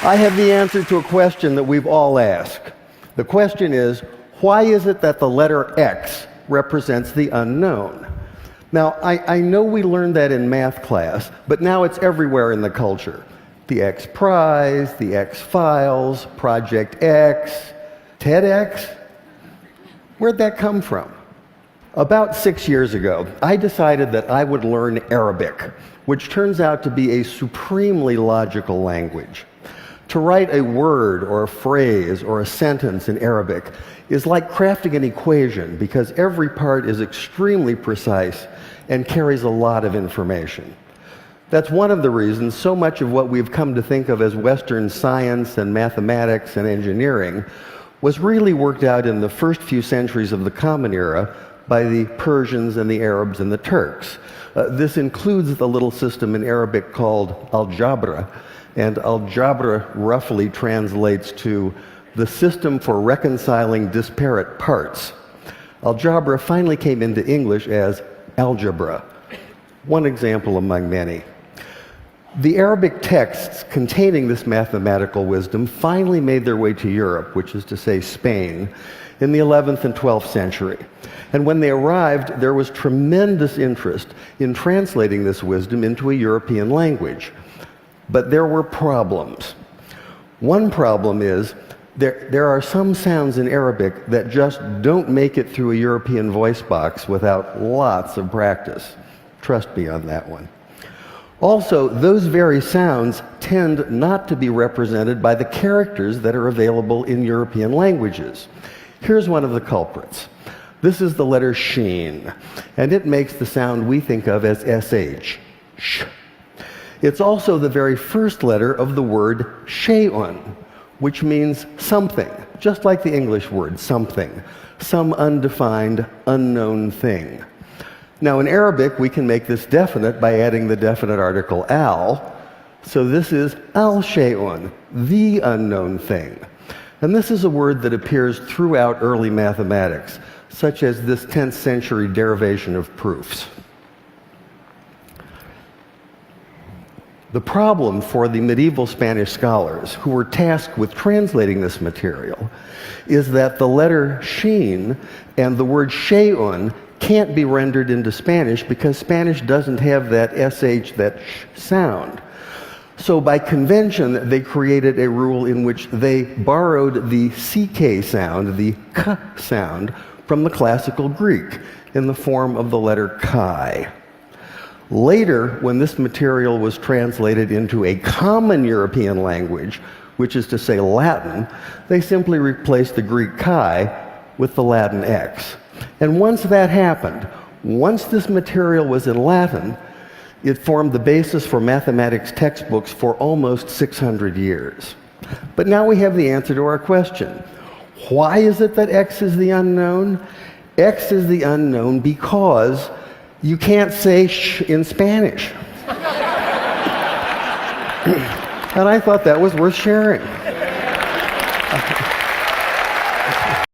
I have the answer to a question that we've all asked. The question is, why is it that the letter X represents the unknown? Now, I know we learned that in math class, but now it's everywhere in the culture. The X Prize, the X Files, Project X, TEDx. Where'd that come from? About 6 years ago, I decided that I would learn Arabic, which turns out to be a supremely logical language. To write a word or a phrase or a sentence in Arabic is like crafting an equation because every part is extremely precise and carries a lot of information. That's one of the reasons so much of what we've come to think of as Western science and mathematics and engineering was really worked out in the first few centuries of the Common Era by the Persians and the Arabs and the Turks. This includes the little system in Arabic called algebra, and algebra roughly translates to the system for reconciling disparate parts. Algebra finally came into English as algebra, one example among many. The Arabic texts containing this mathematical wisdom finally made their way to Europe, which is to say Spain, in the 11th and 12th century. And when they arrived, there was tremendous interest in translating this wisdom into a European language. But there were problems. One problem is there are some sounds in Arabic that just don't make it through a European voice box without lots of practice. Trust me on that one. Also, those very sounds tend not to be represented by the characters that are available in European languages. Here's one of the culprits. This is the letter sheen, and it makes the sound we think of as sh, sh. It's also the very first letter of the word shay'un, which means something, just like the English word something, some undefined, unknown thing. Now, in Arabic, we can make this definite by adding the definite article al. So this is al-shay'un, the unknown thing. And this is a word that appears throughout early mathematics, such as this 10th century derivation of proofs. The problem for the medieval Spanish scholars who were tasked with translating this material is that the letter sheen and the word shay'un can't be rendered into Spanish because Spanish doesn't have that sh, that sh sound. So by convention, they created a rule in which they borrowed the ck sound, the k sound, from the classical Greek in the form of the letter chi. Later, when this material was translated into a common European language, which is to say Latin, they simply replaced the Greek chi with the Latin x. And once that happened, once this material was in Latin, it formed the basis for mathematics textbooks for almost 600 years. But now we have the answer to our question. Why is it that x is the unknown? X is the unknown because you can't say sh in Spanish. And I thought that was worth sharing.